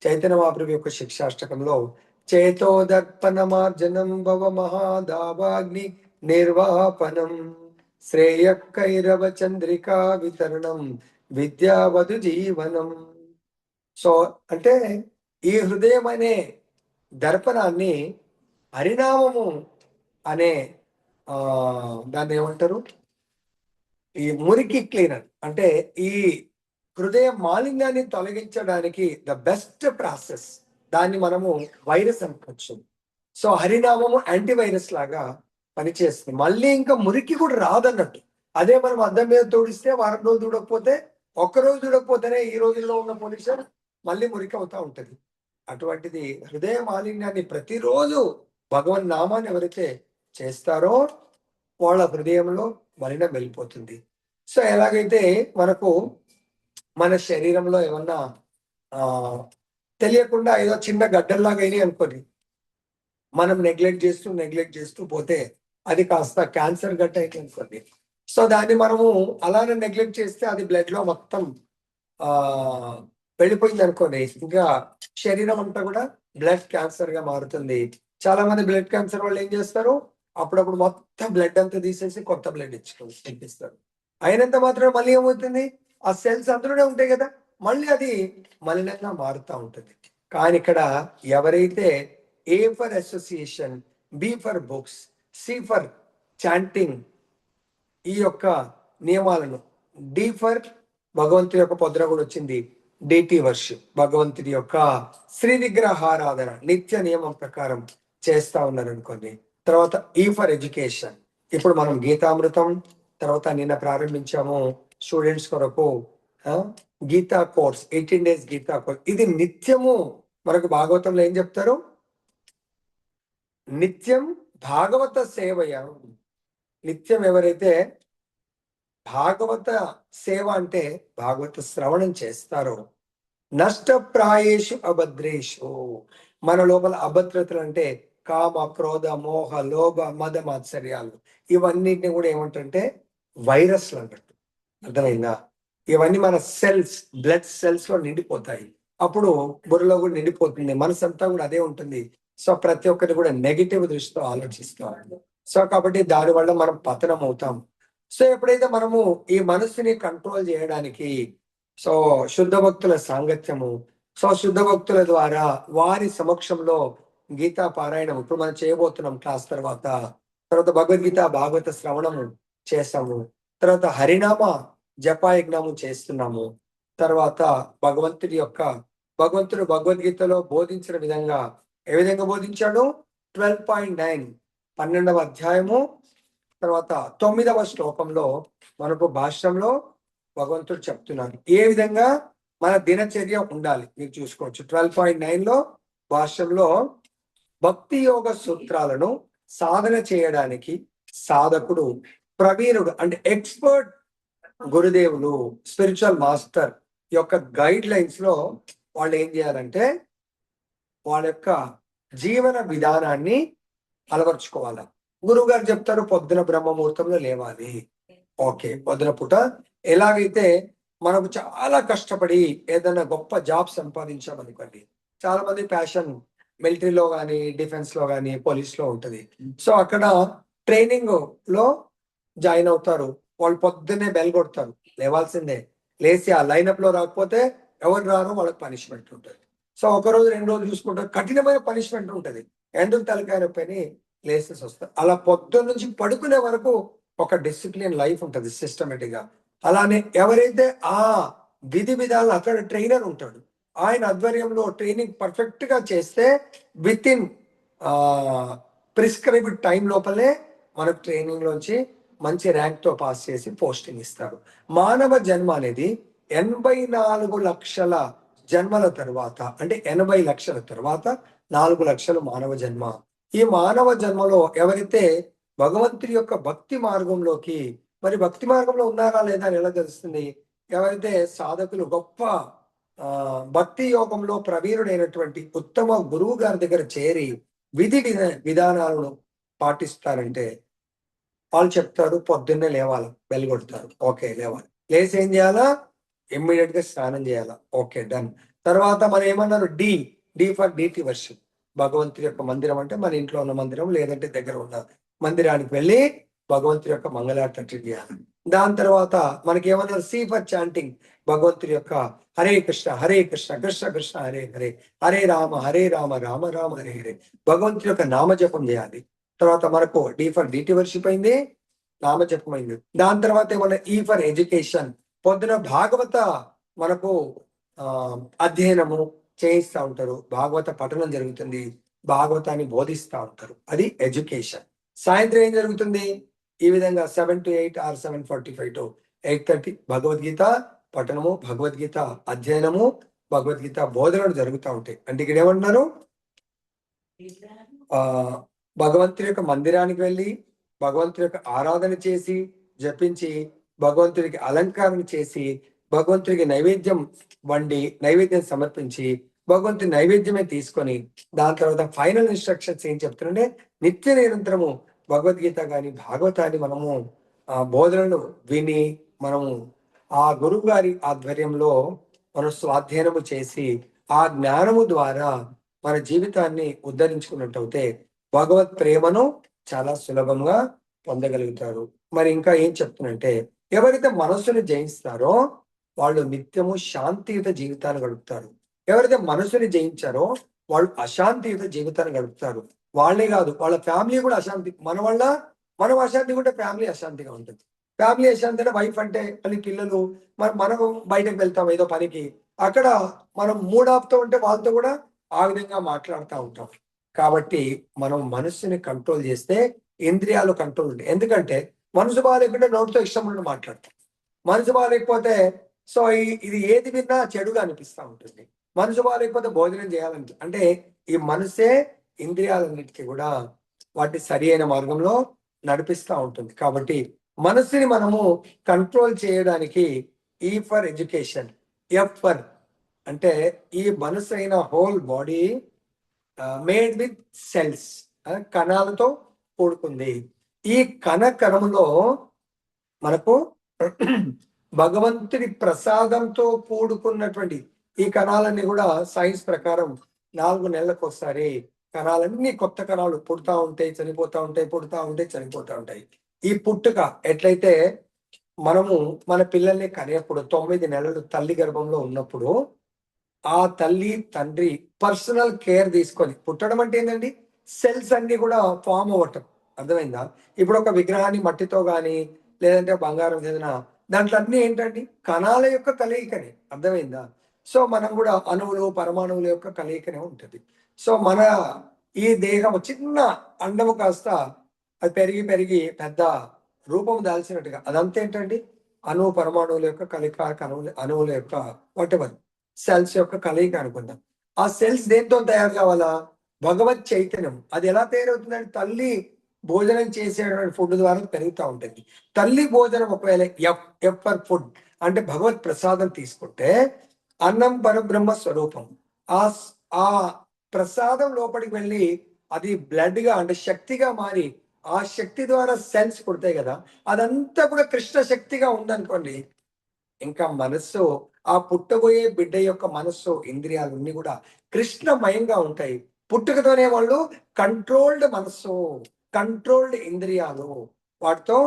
చైతన్య మహాప్రభు యొక్క శిక్షాష్టకంలో చేతోదర్పణమార్జనం భవ మహాదావాగ్ని నిర్వాపనం శ్రేయకైరవ చంద్రికా వితరణం విద్యావధు జీవనం. సో అంటే ఈ హృదయం అనే దర్పణాన్ని హరినామము అనే దాన్ని ఏమంటారు, ఈ మురికి క్లీనర్ అంటే ఈ హృదయ మాలిన్యాన్ని తొలగించడానికి ద బెస్ట్ ప్రాసెస్. దాన్ని మనము వైరస్ అనుకోవచ్చు. సో హరినామము యాంటీవైరస్ లాగా పనిచేస్తుంది. మళ్ళీ ఇంకా మురికి కూడా రాదన్నట్టు. అదే మనం అద్దం మీద తోడిస్తే వారం రోజులు చూడకపోతే, ఒక్కరోజు చూడకపోతేనే ఈ రోజుల్లో ఉన్న పొల్యూషన్ మళ్ళీ మురికి అవుతా ఉంటది. అటువంటిది హృదయ మాలిన్యాన్ని ప్రతిరోజు భగవన్ నామాన్ని ఎవరైతే చేస్తారో వాళ్ళ హృదయంలో మలినం వెళ్ళిపోతుంది. సో ఎలాగైతే మనకు మన శరీరంలో ఏమన్నా తెలియకుండా ఏదో చిన్న గడ్డల్లాగా అయినాయి అనుకోని మనం నెగ్లెక్ట్ చేస్తూ పోతే అది కాస్త క్యాన్సర్ గడ్డ అయితే అనుకోండి. సో దాన్ని మనము అలానే నెగ్లెక్ట్ చేస్తే అది బ్లడ్ లో మొత్తం వెళ్ళిపోయింది అనుకోండి, ఇంకా శరీరం అంతా కూడా బ్లడ్ క్యాన్సర్ గా మారుతుంది. చాలా మంది బ్లడ్ క్యాన్సర్ వాళ్ళు ఏం చేస్తారు, అప్పుడప్పుడు మొత్తం బ్లడ్ అంతా తీసేసి కొత్త బ్లడ్ ఇప్పిస్తారు. అయినంత మాత్రం మళ్ళీ ఏమవుతుంది, ఆ సెల్స్ అందులోనే ఉంటాయి కదా, మళ్ళీ అది మలినంగా మారుతూ ఉంటుంది. కానీ ఇక్కడ ఎవరైతే A for association, B for books, C for chanting ఈ యొక్క నియమాలను, డి ఫర్ భగవంతుడి యొక్క పొద్దున కూడా వచ్చింది డిటి వర్ష్, భగవంతుడి యొక్క శ్రీ విగ్రహారాధన నిత్య నియమం ప్రకారం చేస్తా ఉన్నారు అనుకోండి. తర్వాత ఈ ఫర్ ఎడ్యుకేషన్, ఇప్పుడు మనం గీతామృతం తర్వాత నిన్న ప్రారంభించాము స్టూడెంట్స్ కొరకు Gita course, 18 days Gita course. ఇది నిత్యము మనకు భాగవతంలో ఏం చెప్తారు, నిత్యం భాగవత సేవయ. నిత్యం ఎవరైతే భాగవత సేవ అంటే భాగవత శ్రవణం చేస్తారో, నష్టప్రాయేషు అభద్రేషు, మన లోపల అభద్రతలు అంటే కామ, క్రోధ, మోహ, లోభ, మద, మాత్సర్యాలు, ఇవన్నిటిని కూడా ఏమంటే వైరస్లు అన్నట్టు. అర్థమైందా? ఇవన్నీ మన సెల్స్, బ్లడ్ సెల్స్ లో నిండిపోతాయి. అప్పుడు బుర్రలో కూడా నిండిపోతుంది, మనసు అంతా కూడా అదే ఉంటుంది. సో ప్రతి ఒక్కటి కూడా నెగిటివ్ దృష్టితో ఆలోచిస్తాం. సో కాబట్టి దానివల్ల మనం పతనం అవుతాం. సో ఎప్పుడైతే మనము ఈ మనసుని కంట్రోల్ చేయడానికి సో శుద్ధ భక్తుల సాంగత్యము, సో శుద్ధ భక్తుల ద్వారా వారి సమక్షంలో గీతా పారాయణం ఇప్పుడు మనం చేయబోతున్నాం క్లాస్ తర్వాత భగవద్గీత భాగవత శ్రవణము చేస్తాము, తర్వాత హరినామ జపాయజ్ఞము చేస్తున్నాము, తర్వాత భగవంతుడు భగవద్గీతలో బోధించిన విధంగా ఏ విధంగా బోధించాడు, 12.9 12వ అధ్యాయము తర్వాత 9వ శ్లోకంలో మనకు భాష్యంలో భగవంతుడు చెప్తున్నారు ఏ విధంగా మన దినచర్య ఉండాలి. మీరు చూసుకోవచ్చు 12.9 లో భాష్యంలో భక్తి యోగ సూత్రాలను సాధన చేయడానికి సాధకుడు ప్రవీణుడు అంటే ఎక్స్పర్ట్ గురుదేవులు, స్పిరిచువల్ మాస్టర్ యొక్క గైడ్ లైన్స్ లో వాళ్ళు ఏం చేయాలంటే వాళ్ళ యొక్క జీవన విధానాన్ని అలవర్చుకోవాలి. గురువు గారు చెప్తారు పొద్దున బ్రహ్మముహూర్తంలో లేవాలి. ఓకే, పొద్దున పూట ఎలాగైతే మనకు చాలా కష్టపడి ఏదైనా గొప్ప జాబ్ సంపాదించామనుకోండి, చాలా మంది ప్యాషన్ మిలిటరీలో కానీ, డిఫెన్స్ లో కానీ, పోలీస్ లో ఉంటది. సో అక్కడ ట్రైనింగ్ లో జాయిన్ అవుతారు. వాళ్ళు పొద్దున్నే బెల్ కొడతారు, లేవాల్సిందే. లేచి ఆ లైనప్ లో రాకపోతే ఎవరు రారు, వాళ్ళకి పనిష్మెంట్ ఉంటుంది. సో ఒక రోజు 2 రోజులు చూసుకుంటారు, కఠినమైన పనిష్మెంట్ ఉంటుంది. ఎందుకు తలకాయ నొప్పని లేసెస్ వస్తారు. అలా పొద్దున్న నుంచి పడుకునే వరకు ఒక డిసిప్లిన్ లైఫ్ ఉంటుంది సిస్టమేటిక్ గా. అలానే ఎవరైతే ఆ విధి విధాలు అక్కడ ట్రైనర్ ఉంటాడు, ఆయన ఆధ్వర్యంలో ట్రైనింగ్ పర్ఫెక్ట్ గా చేస్తే విత్ ఇన్ ప్రిస్క్రైబ్డ్ టైం లోపలే మనకు ట్రైనింగ్ లోంచి మంచి ర్యాంక్ తో పాస్ చేసి పోస్టింగ్ ఇస్తారు. మానవ జన్మ అనేది 84 లక్షల జన్మల తర్వాత, అంటే 80 లక్షల తర్వాత 4 లక్షలు మానవ జన్మ. ఈ మానవ జన్మలో ఎవరైతే భగవంతుడి యొక్క భక్తి మార్గంలోకి, మరి భక్తి మార్గంలో ఉన్నారా లేదా అని ఎలా తెలుస్తుంది? ఎవరైతే సాధకులు గొప్ప భక్తి యోగంలో ప్రవీణుడైనటువంటి ఉత్తమ గురువు గారి దగ్గర చేరి విధి విధానాలను పాటిస్తారంటే వాళ్ళు చెప్తారు పొద్దున్నే లేవాలి, బెల్ కొడతారు, ఓకే లేవాలి. లేచి ఏం చేయాలా? ఇమ్మీడియట్ గా స్నానం చేయాలా, ఓకే డన్. తర్వాత మనం ఏమన్నారు, డి ఫర్ డిటి వర్షిప్. భగవంతుడి యొక్క మందిరం అంటే మన ఇంట్లో ఉన్న మందిరం, లేదంటే దగ్గర ఉన్న మందిరానికి వెళ్ళి భగవంతుడి యొక్క మంగళారతి అటెండ్ చేయాలి. దాని తర్వాత మనకి ఏమన్నారు, సి ఫర్ చాంటింగ్. భగవంతుడి యొక్క హరే కృష్ణ కృష్ణ కృష్ణ హరే హరే, హరే రామ రామ రామ హరే హరే, భగవంతుడి యొక్క నామజపం చేయాలి. తర్వాత మనకు డి ఫర్ డిటి వర్షిప్ అయింది, నామజపం అయింది. దాని తర్వాత ఏమన్నా ఈ ఫర్ ఎడ్యుకేషన్. పొద్దున భాగవత మనకు అధ్యయనము చేయిస్తూ ఉంటారు, భాగవత పఠనం జరుగుతుంది, భాగవతాన్ని బోధిస్తూ ఉంటారు, అది ఎడ్యుకేషన్. సాయంత్రం ఏం జరుగుతుంది? ఈ విధంగా 7 to 8 or 7:45 to 8:30 భగవద్గీత పఠనము, భగవద్గీత అధ్యయనము, భగవద్గీత బోధనలు జరుగుతూ ఉంటాయి. అంటే ఇక్కడ ఏమంటున్నారు, భగవంతుడి యొక్క మందిరానికి వెళ్ళి భగవంతుడి యొక్క ఆరాధన చేసి జపించి భగవంతుడికి అలంకారం చేసి భగవంతుడికి నైవేద్యం వండి నైవేద్యం సమర్పించి భగవంతుడి నైవేద్యమే తీసుకొని దాని తర్వాత ఫైనల్ ఇన్స్ట్రక్షన్స్ ఏం చెప్తుంటే నిత్య నిరంతరము భగవద్గీత కానీ భాగవతాన్ని మనము బోధనలు విని మనము ఆ గురువు గారి ఆధ్వర్యంలో మనం స్వాధ్యయనము చేసి ఆ జ్ఞానము ద్వారా మన జీవితాన్ని ఉద్ధరించుకున్నట్టయితే భగవత్ ప్రేమను చాలా సులభంగా పొందగలుగుతారు. మరి ఇంకా ఏం చెప్తున్నంటే ఎవరైతే మనస్సును జయిస్తారో వాళ్ళు నిత్యము శాంతియుత జీవితాన్ని గడుపుతారు. ఎవరైతే మనసుని జయించారో వాళ్ళు అశాంతియుత జీవితాన్ని గడుపుతారు. వాళ్ళే కాదు, వాళ్ళ ఫ్యామిలీ కూడా అశాంతి. మన వల్ల మనం అశాంతిగా ఉంటే ఫ్యామిలీ అశాంతిగా ఉంటుంది. ఫ్యామిలీ అశాంతి అంటే వైఫ్ అంటే మళ్ళీ పిల్లలు, మనం బయటకు వెళ్తాం ఏదో పనికి, అక్కడ మనం మూడ్ ఆఫ్తో ఉంటే వాళ్ళతో కూడా ఆ విధంగా మాట్లాడుతూ ఉంటాం. కాబట్టి మనం మనస్సుని కంట్రోల్ చేస్తే ఇంద్రియాలు కంట్రోల్ ఉంటాయి. ఎందుకంటే మనసు బాగాలేకుంటే నోటితో ఇష్టం ఉన్నట్టు మాట్లాడతాం, మనసు బాగాలేకపోతే సో ఇది ఏది విన్నా చెడుగా అనిపిస్తూ ఉంటుంది. మనసు బాగాలేకపోతే భోజనం చేయాలని, అంటే ఈ మనసే ఇంద్రియాలన్నిటికీ కూడా వాటిని సరి అయిన మార్గంలో నడిపిస్తూ ఉంటుంది. కాబట్టి మనసుని మనము కంట్రోల్ చేయడానికి ఈ ఫర్ ఎడ్యుకేషన్, ఎఫ్ ఫర్ అంటే ఈ మనసు అయిన whole body made with cells, కణాలతో కూడుకుంది. ఈ కణంలో మనకు భగవంతుడి ప్రసాదంతో కూడుకున్నటువంటి ఈ కణాలన్నీ కూడా సైన్స్ ప్రకారం 4 నెలలకు ఒకసారి కణాలన్నీ కొత్త కణాలు పుడతా ఉంటాయి, చనిపోతా ఉంటాయి, పుడతా ఉంటాయి, చనిపోతా ఉంటాయి. ఈ పుట్టుక ఎట్లయితే మనము మన పిల్లల్ని కనేప్పుడు 9 నెలలు తల్లి గర్భంలో ఉన్నప్పుడు ఆ తల్లి తండ్రి పర్సనల్ కేర్ తీసుకొని, పుట్టడం అంటే ఏంటండి, సెల్స్ అన్ని కూడా ఫామ్ అవ్వటం, అర్థమైందా? ఇప్పుడు ఒక విగ్రహాన్ని మట్టితో గాని లేదంటే బంగారం ఏదైనా, దాంట్లో అన్ని ఏంటండి, కణాల యొక్క కలయికనే, అర్థమైందా? సో మనం కూడా అణువులు పరమాణువుల యొక్క కలయికనే ఉంటుంది. సో మన ఈ దేహం చిన్న అండము కాస్త అది పెరిగి పెరిగి పెద్ద రూపం దాల్చినట్టుగా, అదంతా ఏంటండి, అణువు పరమాణువుల యొక్క కలయిక, అణువుల యొక్క వాటెవర్ సెల్స్ యొక్క కలయిక అనుకుందాం. ఆ సెల్స్ దేంతో తయారు కావాలా? భగవత్ చైతన్యం. అది ఎలా తయారవుతుందంటే తల్లి భోజనం చేసేటువంటి ఫుడ్ ద్వారా పెరుగుతూ ఉంటుంది. తల్లి భోజనం ఒకవేళ ఎఫ్ ఫర్ ఫుడ్ అంటే భగవత్ ప్రసాదం తీసుకుంటే అన్నం పరబ్రహ్మ స్వరూపం. ఆ ప్రసాదం లోపలికి వెళ్ళి అది బ్లడ్ గా అంటే శక్తిగా మారి ఆ శక్తి ద్వారా సెల్స్ పుడతాయి కదా, అదంతా కూడా కృష్ణ శక్తిగా ఉందనుకోండి, ఇంకా మనస్సు, ఆ పుట్టబోయే బిడ్డ యొక్క మనస్సు ఇంద్రియాలన్నీ కూడా కృష్ణమయంగా ఉంటాయి. పుట్టుకతోనే వాళ్ళు కంట్రోల్డ్ మనస్సు, కంట్రోల్డ్ ఇంద్రియాలు, వాటితో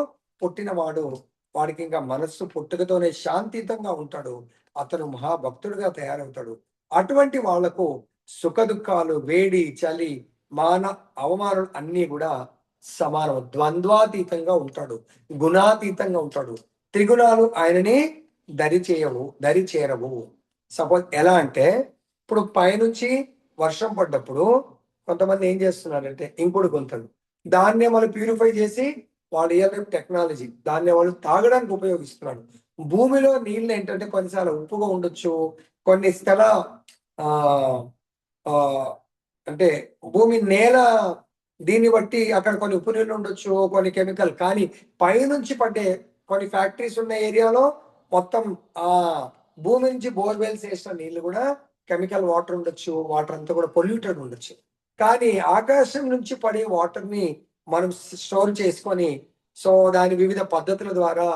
పుట్టినవాడు, వాడికి ఇంకా మనస్సు పుట్టుకతోనే శాంతియుతంగా ఉంటాడు, అతను మహాభక్తుడుగా తయారవుతాడు. అటువంటి వాళ్లకు సుఖ దుఃఖాలు, వేడి చలి, మాన అవమానాలు అన్నీ కూడా సమానం, ద్వంద్వాతీతంగా ఉంటాడు, గుణాతీతంగా ఉంటాడు. త్రిగుణాలు ఆయనని దరి చేరవు. సపోజ్ ఎలా అంటే, ఇప్పుడు పైనుంచి వర్షం పడ్డప్పుడు కొంతమంది ఏం చేస్తున్నారంటే ఇంకుడు గుంతలు, దాన్నే వాళ్ళు ప్యూరిఫై చేసి వాళ్ళు ఇయర్ టెక్నాలజీ, దాన్ని వాళ్ళు తాగడానికి ఉపయోగిస్తున్నారు. భూమిలో నీళ్ళు ఏంటంటే కొన్నిసార్లు ఉప్పుగా ఉండొచ్చు, కొన్ని స్థల ఆ ఆ అంటే భూమి నేల దీన్ని బట్టి అక్కడ కొన్ని ఉప్పు నీళ్ళు ఉండొచ్చు, కొన్ని కెమికల్, కానీ పైనుంచి పడ్డే కొన్ని ఫ్యాక్టరీస్ ఉన్న ఏరియాలో మొత్తం ఆ భూమి నుంచి బోర్వెల్స్ వేసిన నీళ్లు కూడా కెమికల్ వాటర్ ఉండొచ్చు, వాటర్ అంతా కూడా పొల్యూటెడ్ ఉండొచ్చు. కానీ ఆకాశం నుంచి పడే వాటర్ ని మనం స్టోర్ చేసుకొని, సో దాని వివిధ పద్ధతుల ద్వారా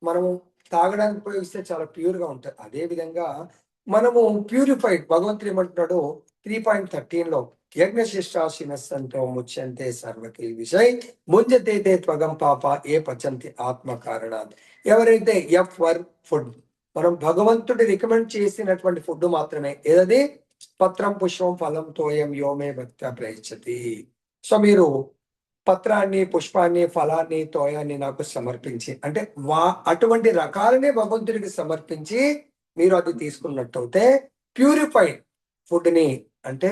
మనము తాగడానికి ఉపయోగిస్తే చాలా ప్యూర్ గా ఉంటుంది. అదే విధంగా మనము ప్యూరిఫైడ్, భగవంతుడు ఏమంటున్నాడు 3.13 యజ్ఞశిష్టాశినస్సంతో ముచ్యంతే సర్వకి విషయ్ ముంజతే త్వగం పాప ఏ పచంతి ఆత్మ కారణాత్. ఎవరైతే ఎఫ్ వర్ ఫుడ్, మనం భగవంతుడి రికమెండ్ చేసినటువంటి ఫుడ్ మాత్రమే, ఏదది పత్రం పుష్పం ఫలం తోయం యోమే భక్త ప్రయచ్చతి. సో మీరు పత్రాన్ని, పుష్పాన్ని, ఫలాన్ని, తోయాన్ని నాకు సమర్పించి అంటే అటువంటి రకాలనే భగవంతుడికి సమర్పించి మీరు అది తీసుకున్నట్టయితే ప్యూరిఫైడ్ ఫుడ్ ని, అంటే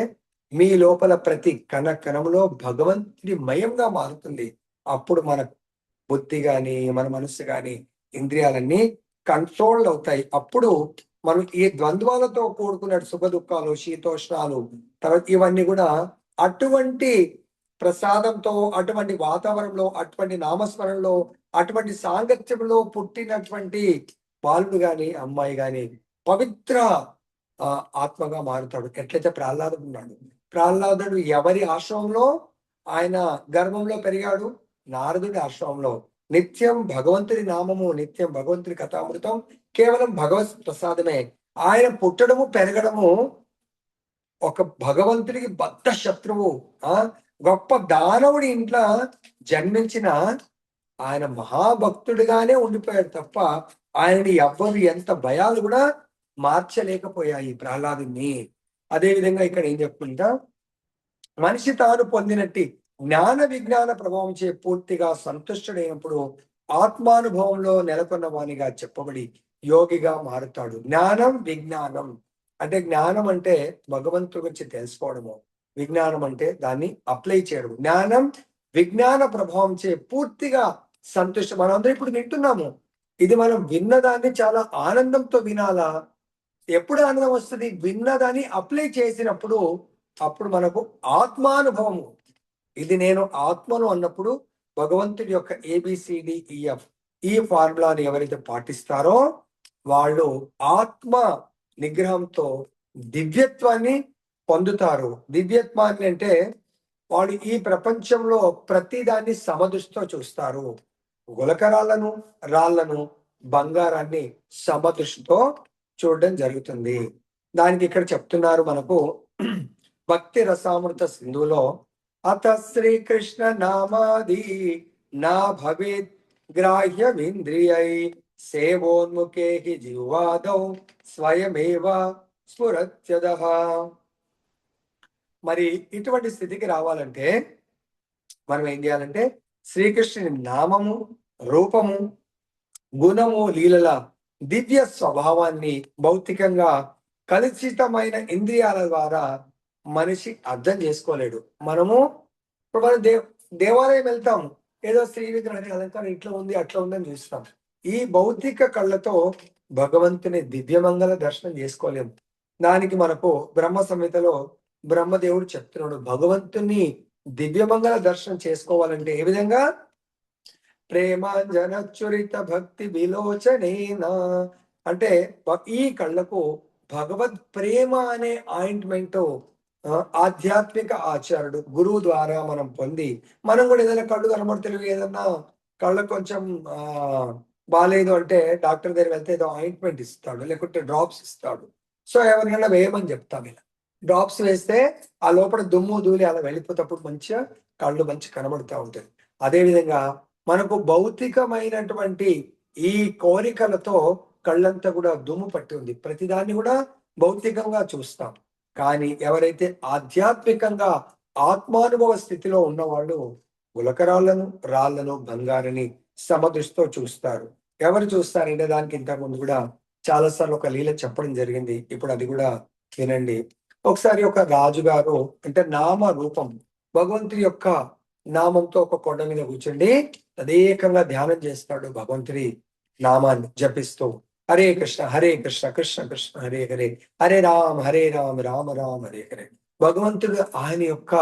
మీ లోపల ప్రతి కణంలో భగవంతుడి మయంగా మారుతుంది. అప్పుడు మన బుద్ధి గాని మన మనస్సు గాని ఇంద్రియాలన్నీ కంట్రోల్ అవుతాయి. అప్పుడు మనం ఈ ద్వంద్వాలతో కూడుకున్న సుఖ దుఃఖాలు, శీతోష్ణాలు, తర్వాత ఇవన్నీ కూడా అటువంటి ప్రసాదంతో, అటువంటి వాతావరణంలో, అటువంటి నామస్మరణలో, అటువంటి సాంగత్యంలో పుట్టినటువంటి బాలుడు గాని అమ్మాయి గాని పవిత్ర ఆత్మగా మారుతాడు. ఎట్లయితే ప్రహ్లాదుడు ఉన్నాడు, ప్రహ్లాదుడు ఎవరి ఆశ్రమంలో? ఆయన గర్భంలో పెరిగాడు, నారదుడి ఆశ్రమంలో. నిత్యం భగవంతుడి నామము, నిత్యం భగవంతుడి కథామృతం, కేవలం భగవత్ ప్రసాదమే. ఆయన పుట్టడము పెరగడము ఒక భగవంతుడికి బద్ధ శత్రువు, గొప్ప దానవుడి ఇంట్లో జన్మించిన ఆయన మహాభక్తుడిగానే ఉండిపోయాడు తప్ప ఆయనని ఎవ్వరు ఎంత భయాలు కూడా మార్చలేకపోయాయి ప్రహ్లాదుని. అదేవిధంగా ఇక్కడ ఏం చెప్పుకుంటా, మనిషి తాను పొందినట్టి జ్ఞాన విజ్ఞాన ప్రభావం చే పూర్తిగా సంతుష్టుడైనప్పుడు ఆత్మానుభవంలో నెలకొన్న వానిగా చెప్పబడి యోగిగా మారుతాడు. జ్ఞానం విజ్ఞానం అంటే, జ్ఞానం అంటే భగవంతుడి గురించి తెలుసుకోవడము, విజ్ఞానం అంటే దాన్ని అప్లై చేయడం. జ్ఞానం విజ్ఞాన ప్రభావం చే పూర్తిగా సంతుష్టి. మనం అందరం ఇప్పుడు వింటున్నాము, ఇది మనం విన్నదాన్ని చాలా ఆనందంతో వినాలా? ఎప్పుడు ఆనందం వస్తుంది? విన్నదాన్ని అప్లై చేసినప్పుడు. అప్పుడు మనకు ఆత్మానుభవము, ఇది నేను ఆత్మను అన్నప్పుడు భగవంతుడి యొక్క ABCDEF ఈ ఫార్ములాని ఎవరైతే పాటిస్తారో వాళ్ళు ఆత్మ నిగ్రహంతో దివ్యత్వాన్ని పొందుతారు. దివ్యత్వాన్ని అంటే వాళ్ళు ఈ ప్రపంచంలో ప్రతిదాన్ని సమదృష్టితో చూస్తారు. గులకరాలను, రాళ్లను, బంగారాన్ని సమదృష్టితో చూడడం జరుగుతుంది. దానికి ఇక్కడ చెప్తున్నారు మనకు భక్తి రసామృత సింధులో, అత శ్రీకృష్ణ నామాది నా భవేత్ గ్రాహ్యమింద్రియై సేవోన్ముఖే హి జిహ్వాదౌ స్వయమేవ స్ఫురత్యదః. మరి ఇటువంటి స్థితికి రావాలంటే మనం ఏం చేయాలంటే శ్రీకృష్ణుని నామము, రూపము, గుణము, లీలల దివ్య స్వభావాన్ని భౌతికంగా కలుషితమైన ఇంద్రియాల ద్వారా మనిషి అర్థం చేసుకోలేడు. మనము ఇప్పుడు మనం దేవాలయం వెళ్తాం, ఏదో శ్రీ విగ్రహానికి అలంకారం ఇట్లా ఉంది అట్లా ఉందని చూస్తాం. ఈ భౌతిక కళ్ళతో భగవంతుని దివ్యమంగళ దర్శనం చేసుకోలేము. దానికి మనకు బ్రహ్మ సంహితలో బ్రహ్మదేవుడు చెప్తున్నాడు, భగవంతుని దివ్యమంగళ దర్శనం చేసుకోవాలంటే ఏ విధంగా, ప్రేమాంజనచురిత భక్తి విలోచనేనా, అంటే ఈ కళ్ళకు భగవద్ ప్రేమ అనే ఆయింట్మెంట్ ఆధ్యాత్మిక ఆచార్యుడు గురువు ద్వారా మనం పొంది, మనం కూడా ఏదైనా కళ్ళు కనబడతలేవు, ఏదన్నా కళ్ళకు కొంచెం బాగాలేదు అంటే డాక్టర్ దగ్గర వెళ్తే ఏదో ఆయింట్మెంట్ ఇస్తాడు, లేకుంటే డ్రాప్స్ ఇస్తాడు. సో ఎవరికైనా వేయమని చెప్తాం. ఇలా డ్రాప్స్ వేస్తే ఆ లోపల దుమ్ము ధూళి అలా వెళ్ళిపోతప్పుడు మంచిగా కళ్ళు మంచి కనబడుతూ ఉంటుంది. అదేవిధంగా మనకు భౌతికమైనటువంటి ఈ కోరికలతో కళ్ళంతా కూడా దుమ్ము పట్టి ఉంది. ప్రతిదాన్ని కూడా భౌతికంగా చూస్తాం. కానీ ఎవరైతే ఆధ్యాత్మికంగా ఆత్మానుభవ స్థితిలో ఉన్నవాళ్ళు గులకరాళ్లను, రాళ్లను, బంగారని సమదృష్టితో చూస్తారు. ఎవరు చూస్తారంటే దానికి ఇంతకుముందు కూడా చాలాసార్లు ఒక లీల చెప్పడం జరిగింది. ఇప్పుడు అది కూడా వినండి. ఒకసారి ఒక రాజుగారు అంటే నామ రూపం భగవంతుడి యొక్క నామంతో ఒక కొండ మీద కూర్చుండి తదేకంగా ధ్యానం చేస్తాడు. భగవంతుడి నామాన్ని జపిస్తూ హరే కృష్ణ కృష్ణ కృష్ణ హరే హరే, హరే రామ రామ రామ హరే హరే. భగవంతుడు ఆయన యొక్క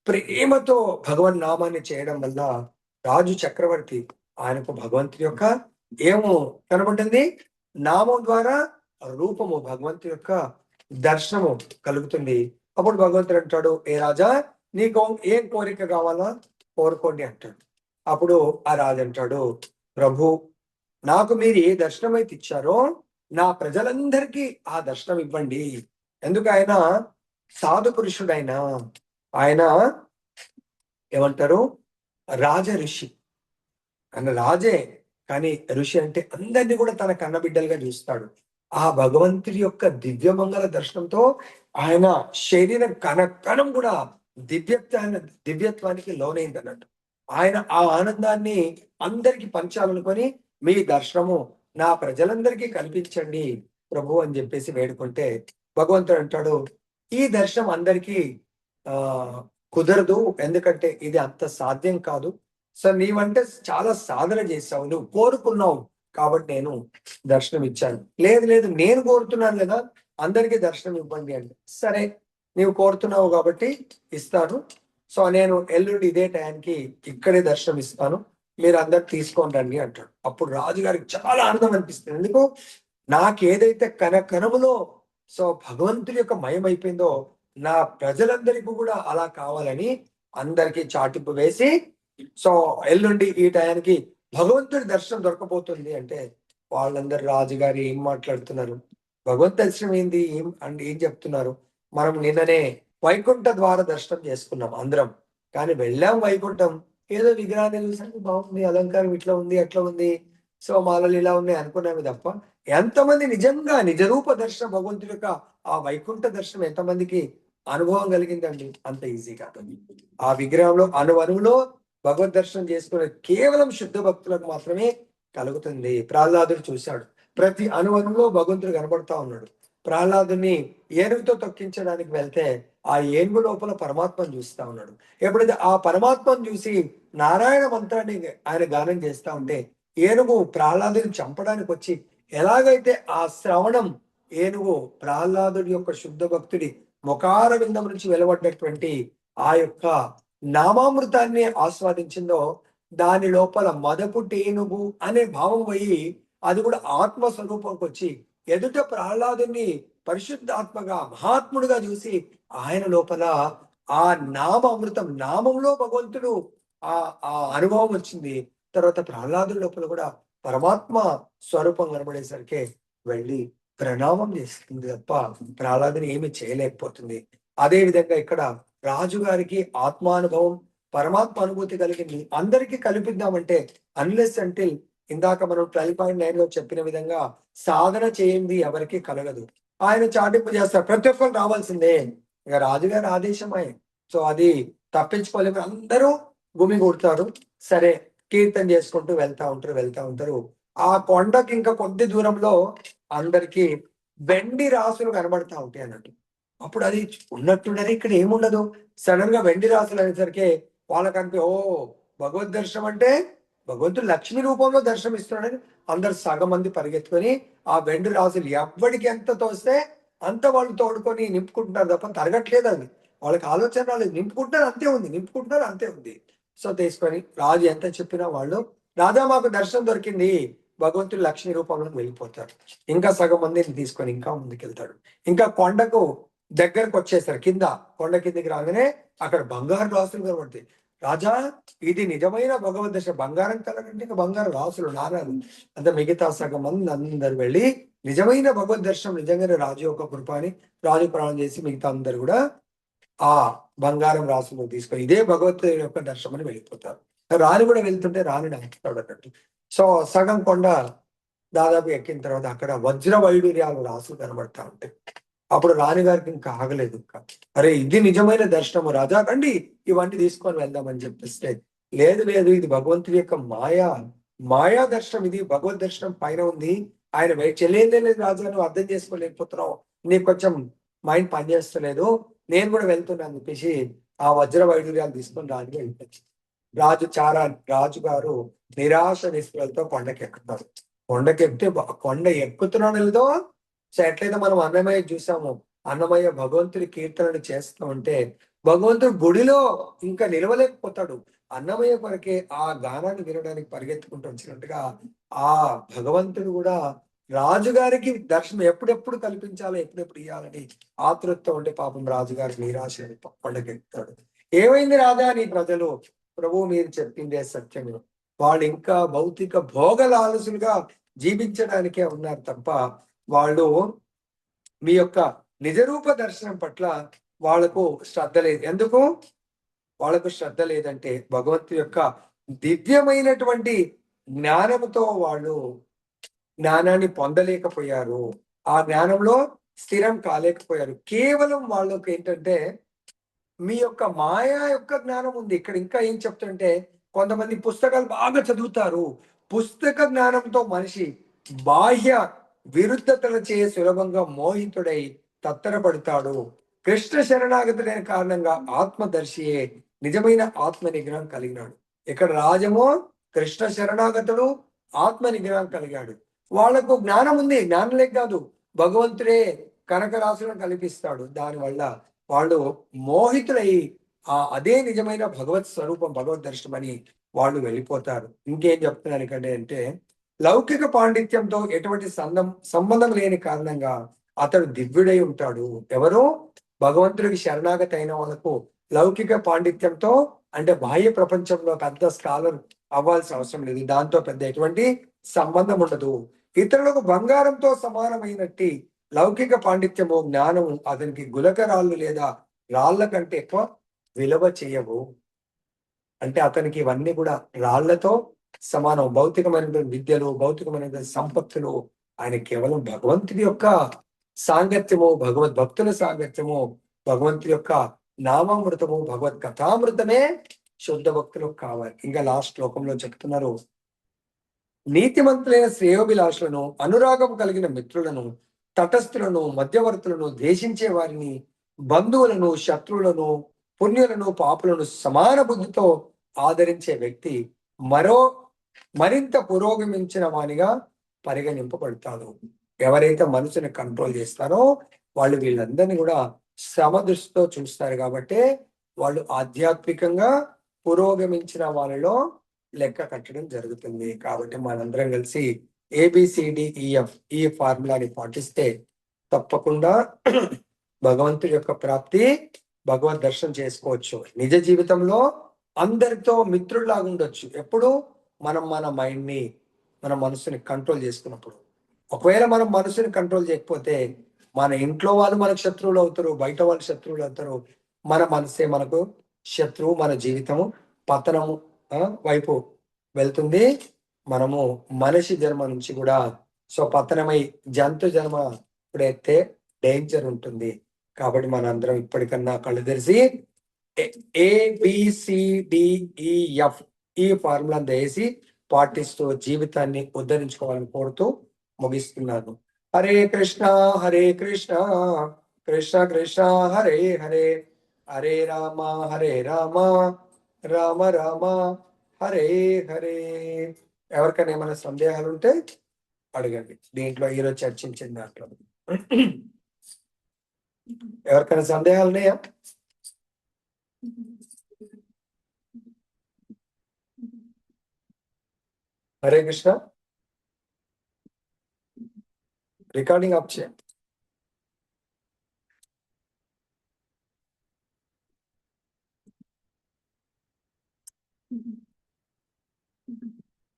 ప్రేమతో భగవన్ నామాన్ని చేయడం వల్ల రాజు చక్రవర్తి ఆయనకు భగవంతుడి యొక్క ఏమో కనబడింది, నామం ద్వారా రూపము భగవంతుడి యొక్క దర్శనము కలుగుతుంది. అప్పుడు భగవంతుడు అంటాడు, ఏ రాజా నీకు ఏం కోరిక కావాలా కోరుకోండి అంటాడు. అప్పుడు ఆ రాజు అంటాడు, ప్రభు నాకు మీరు ఏ దర్శనం అయితే ఇచ్చారో నా ప్రజలందరికీ ఆ దర్శనం ఇవ్వండి. ఎందుకు ఆయన సాధు పురుషుడైన ఆయన ఏమంటారు రాజ ఋషి, ఆయన రాజే కానీ ఋషి అంటే అందరినీ కూడా తన కన్నబిడ్డలుగా చూస్తాడు. ఆ భగవంతుడి యొక్క దివ్యమంగళ దర్శనంతో ఆయన శరీరం కణం కూడా దివ్యత్వానికి లోనైంది అన్నట్టు. ఆయన ఆ ఆనందాన్ని అందరికి పంచాలనుకొని మీ దర్శనము నా ప్రజలందరికీ కల్పించండి ప్రభు అని చెప్పేసి వేడుకుంటే భగవంతుడు అంటాడు, ఈ దర్శనం అందరికీ కుదరదు, ఎందుకంటే ఇది అంత సాధ్యం కాదు. సో నీవంటే చాలా సాధన చేసావు, నువ్వు కోరుకున్నావు కాబట్టి నేను దర్శనం ఇచ్చాను. లేదు నేను కోరుతున్నాను కదా అందరికీ దర్శనం ఇవ్వండి అంటే, సరే నీవు కోరుతున్నావు కాబట్టి ఇస్తాను. సో నేను ఎల్లుండి ఇదే టైంకి ఇక్కడే దర్శనం ఇస్తాను, మీరు అందరు తీసుకొని రండి అంటాడు. అప్పుడు రాజుగారికి చాలా ఆనందం అనిపిస్తుంది. ఎందుకు నాకేదైతే కణములో సో భగవంతుడి యొక్క మయం అయిపోయిందో నా ప్రజలందరికీ కూడా అలా కావాలని అందరికీ చాటింపు వేసి, సో ఎల్లుండి ఈ టయానికి భగవంతుడి దర్శనం దొరకపోతుంది అంటే వాళ్ళందరూ రాజుగారు ఏం మాట్లాడుతున్నారు, భగవంతు దర్శనం ఏంది ఏం చెప్తున్నారు, మనం నిన్ననే వైకుంఠ ద్వార దర్శనం చేసుకున్నాం అందరం, కానీ వెళ్ళాం వైకుంఠం, ఏదో విగ్రహాన్ని చూసానికి బాగుంది, అలంకారం ఇట్లా ఉంది అట్లా ఉంది, సో మాలలు ఇలా ఉన్నాయి అనుకున్నాము తప్ప ఎంతమంది నిజంగా నిజరూప దర్శనం భగవంతుడి యొక్క ఆ వైకుంఠ దర్శనం ఎంతమందికి అనుభవం కలిగిందండి? అంత ఈజీ కాదు. ఆ విగ్రహంలో అణువణువులో భగవద్ దర్శనం చేసుకునే కేవలం శుద్ధ భక్తులకు మాత్రమే కలుగుతుంది. ప్రహ్లాదుడు చూశాడు, ప్రతి అణువణువులో భగవంతుడు కనబడతా ఉన్నాడు. ప్రహ్లాదుని ఏనుగుతో తొక్కించడానికి వెళ్తే ఆ ఏనుగు లోపల పరమాత్మను చూస్తా ఉన్నాడు. ఎప్పుడైతే ఆ పరమాత్మను చూసి నారాయణ మంత్రాన్ని ఆయన గానం చేస్తా ఉంటే ఏనుగు ప్రహ్లాదుని చంపడానికి వచ్చి ఎలాగైతే ఆ శ్రవణం ఏనుగు ప్రహ్లాదుడి యొక్క శుద్ధ భక్తుడి ముఖార విందం నుంచి వెలువడ్డటువంటి ఆ యొక్క నామామృతాన్ని ఆస్వాదించిందో దాని లోపల మదపు టేనుగు అనే భావం పోయి అది కూడా ఆత్మస్వరూపంకి వచ్చి ఎదుట ప్రహ్లాదుని పరిశుద్ధాత్మగా మహాత్ముడుగా చూసి ఆయన లోపల ఆ నామ అమృతం నామంలో భగవంతుడు ఆ ఆ అనుభవం వచ్చింది. తర్వాత ప్రహ్లాదు లోపల కూడా పరమాత్మ స్వరూపం కనబడేసరికి వెళ్ళి ప్రణామం చేస్తుంది తప్ప ప్రహ్లాదుని ఏమి చేయలేకపోతుంది. అదే విధంగా ఇక్కడ రాజుగారికి ఆత్మానుభవం పరమాత్మ అనుభూతి కలిగింది. అందరికీ కల్పిద్దామంటే అన్లెస్ అంటిల్ ఇందాక మనం 12.9 లో చెప్పిన విధంగా సాధన చేయండి ఎవరికి కలగదు. ఆయన చాటింపు చేస్తారు, ప్రతి ఒక్కరు రావాల్సిందే. ఇక రాజుగారి ఆదేశమే. సో అది తప్పించుకోలేము. అందరూ భూమి కొడతారు. సరే కీర్తన చేసుకుంటూ వెళ్తా ఉంటారు. ఆ కొండకి ఇంకా కొద్ది దూరంలో అందరికి వెండి రాసులు కనబడతా ఉంటాయి అన్నట్టు. అప్పుడు అది ఉన్నట్టుండని ఇక్కడ ఏముండదు. సడన్ గా వెండి రాసులు అనేసరికి వాళ్ళకంటే ఓ భగవద్ దర్శనం అంటే భగవంతుడు లక్ష్మి రూపంలో దర్శనం ఇస్తున్నాడని అందరు సగం మంది పరిగెత్తుకొని ఆ వెండి రాసులు ఎవ్వడికి ఎంత తోస్తే అంత వాళ్ళు తోడుకొని నింపుకుంటున్నారు తప్ప తరగట్లేదు. అది వాళ్ళకి ఆలోచన రాలేదు. నింపుకుంటున్నారు అంతే ఉంది. సో తీసుకొని రాజు ఎంత చెప్పినా వాళ్ళు రాజా మాకు దర్శనం దొరికింది, భగవంతుడు లక్ష్మి రూపంలో వెళ్ళిపోతాడు. ఇంకా సగం మందిని తీసుకొని ఇంకా ముందుకెళ్తాడు. ఇంకా కొండకు దగ్గరకు వచ్చేసారు. కొండ కిందికి రాగానే అక్కడ బంగారు రాసులు కనబడతాయి. రాజా ఇది నిజమైన భగవద్ దర్శనం. బంగారం కలగంటే ఇంకా బంగారు రాసులు నాణాలు అంత మిగతా సగం మంది అందరు వెళ్ళి నిజమైన భగవద్ దర్శనం నిజంగానే రాజు యొక్క కృప అని రాజు ప్రాణం చేసి మిగతా అందరు కూడా ఆ బంగారం రాసులు తీసుకొని ఇదే భగవద్గీత యొక్క దర్శనం అని వెళ్ళిపోతారు. రాని కూడా వెళ్తుంటే రాని అంటున్నాడు అన్నట్టు. సో సగం కొండ దాదాపు ఎక్కిన తర్వాత అక్కడ వజ్ర వైడూర్యాలు రాసులు కనబడతా ఉంటాయి. అప్పుడు రాణిగారికి ఇంకా ఆగలేదు. ఇంకా అరే ఇది నిజమైన దర్శనము రాజా, రండి ఇవన్నీ తీసుకొని వెళ్దామని చెప్పిస్తే లేదు ఇది భగవంతుడి యొక్క మాయా దర్శనం. ఇది భగవద్ దర్శనం పైన ఉంది. ఆయన చెల్లేదు రాజా, నువ్వు అర్థం చేసుకోలేకపోతున్నావు, నీకు కొంచెం మైండ్ పనిచేస్తలేదు, నేను కూడా వెళ్తున్నాను చెప్పేసి ఆ వజ్ర వైడూర్యాలు తీసుకొని రాజుగా వెళ్ళిపోవచ్చు. రాజు గారు నిరాశ నిస్పృహలతో కొండకెక్కుతారు. కొండకెక్కితే కొండ ఎక్కుతున్నాడో సో ఎట్లయితే మనం అన్నమయ్య చూసాము, అన్నమయ్య భగవంతుడి కీర్తనలు చేస్తూ ఉంటే భగవంతుడు గుడిలో ఇంకా నిలవలేకపోతాడు. అన్నమయ్య కొరకే ఆ గానాన్ని వినడానికి పరిగెత్తుకుంటూ వచ్చినట్టుగా ఆ భగవంతుడు కూడా రాజుగారికి దర్శనం ఎప్పుడెప్పుడు కల్పించాలో ఎప్పుడెప్పుడు ఇవ్వాలని ఆతృతతో ఉంటే పాపం రాజుగారి నిరాశ కొండకెక్కుతాడు. ఏమైంది రాజా నీ ప్రజలు? ప్రభు మీరు చెప్పిందే సత్యము. వాళ్ళు ఇంకా భౌతిక భోగలాలసులుగా జీవించడానికే ఉన్నారు తప్ప వాళ్ళు మీ యొక్క నిజరూప దర్శనం పట్ల వాళ్లకు శ్రద్ధ లేదు. ఎందుకు వాళ్ళకు శ్రద్ధ లేదంటే భగవంతుడి యొక్క దివ్యమైనటువంటి జ్ఞానంతో వాళ్ళు జ్ఞానాన్ని పొందలేకపోయారు. ఆ జ్ఞానంలో స్థిరం కాలేకపోయారు. కేవలం వాళ్ళకి ఏంటంటే మీ యొక్క మాయా యొక్క జ్ఞానం ఉంది. ఇక్కడ ఇంకా ఏం చెప్తుంటే కొంతమంది పుస్తకాలు బాగా చదువుతారు. పుస్తక జ్ఞానంతో మనిషి బాహ్య విరుద్ధతలచే సులభంగా మోహితుడై తత్తరపడతాడు. కృష్ణ శరణాగతుడైన కారణంగా ఆత్మదర్శియే నిజమైన ఆత్మ నిగ్రహం కలిగినాడు. ఇక్కడ రాజమో కృష్ణ శరణాగతుడు ఆత్మ నిగ్రహం కలిగాడు. వాళ్లకు జ్ఞానం ఉంది, జ్ఞానం లేక కాదు, భగవంతుడే కనకరాశులను కల్పిస్తాడు. దానివల్ల వాళ్ళు మోహితులై అదే నిజమైన భగవత్ స్వరూపం భగవద్ దర్శనం అని వాళ్ళు వెళ్ళిపోతారు. ఇంకేం చెప్తున్నారు ఇక్కడ అంటే లౌకిక పాండిత్యంతో ఎటువంటి సంబంధం లేని కారణంగా అతడు దివ్యుడై ఉంటాడు. ఎవరు? భగవంతుడికి శరణాగతి అయిన వాళ్ళకు లౌకిక పాండిత్యంతో అంటే బాహ్య ప్రపంచంలో పెద్ద స్కాలర్ అవ్వాల్సిన అవసరం లేదు. దాంతో పెద్ద ఎటువంటి సంబంధం ఉండదు. ఇతరులకు బంగారంతో సమానమైనట్టి లౌకిక పాండిత్యము జ్ఞానము అతనికి గులక రాళ్ళు లేదా రాళ్ల కంటే ఎక్కువ విలువ చేయవు. అంటే అతనికి ఇవన్నీ కూడా రాళ్లతో సమానం. భౌతికమైనటువంటి విద్యలు, భౌతికమైనటువంటి సంపత్తులు ఆయన కేవలం భగవంతుడి యొక్క సాంగత్యము, భగవద్భక్తుల సాంగత్యము, భగవంతుడి యొక్క నామామృతము, భగవత్ కథామృతమే శుద్ధ భక్తులకు కావాలి. ఇంకా లాస్ట్ శ్లోకంలో చెప్తున్నారు, నీతిమంతులైన శ్రేయోభిలాషులను, అనురాగం కలిగిన మిత్రులను, తటస్థులను, మధ్యవర్తులను, ద్వేషించే వారిని, బంధువులను, శత్రువులను, పుణ్యులను, పాపులను సమాన బుద్ధితో ఆదరించే వ్యక్తి మరింత పురోగమించిన వానిగా పరిగణింపబడతాడు. ఎవరైతే మనసుని కంట్రోల్ చేస్తారో వాళ్ళు వీళ్ళందరినీ కూడా సమదృష్టితో చూస్తారు. కాబట్టి వాళ్ళు ఆధ్యాత్మికంగా పురోగమించిన వాళ్ళలో లెక్క కట్టడం జరుగుతుంది. కాబట్టి మనందరం కలిసి ఏబిసిడిఈఎఫ్ ఈ ఫార్ములాని పాటిస్తే తప్పకుండా భగవంతుడి యొక్క ప్రాప్తి, భగవద్ దర్శనం చేసుకోవచ్చు. నిజ జీవితంలో అందరితో మిత్రుల్లాగా ఉండొచ్చు. ఎప్పుడు మనం మన మైండ్ని, మన మనసుని కంట్రోల్ చేసుకున్నప్పుడు. ఒకవేళ మనం మనసుని కంట్రోల్ చేయకపోతే మన ఇంట్లో వాళ్ళు మనకు శత్రువులు అవుతారు, బయట వాళ్ళు శత్రువులు అవుతారు. మన మనసే మనకు శత్రువు, మన జీవితము పతనము వైపు వెళ్తుంది. మనము మనిషి జన్మ నుంచి కూడా పతనమై జంతు జన్మ ఇప్పుడైతే డేంజర్ ఉంటుంది. కాబట్టి మనందరం ఇప్పటికన్నా కళ్ళు తెరిచి ABCDEF ఈ ఫార్ములాను దయచేసి పాటిస్తూ జీవితాన్ని ఉద్ధరించుకోవాలని కోరుతూ ముగిస్తున్నాను. హరే కృష్ణ కృష్ణ కృష్ణ హరే హరే, హరే రామ రామ రామ హరే హరే. ఎవరికైనా ఏమైనా సందేహాలు ఉంటే అడగండి. దీంట్లో ఈరోజు చర్చించిన దాంట్లో ఎవరికైనా సందేహాలు ఉన్నాయా? హరే కృష్ణ. రికార్డింగ్ ఆఫ్ చేయండి.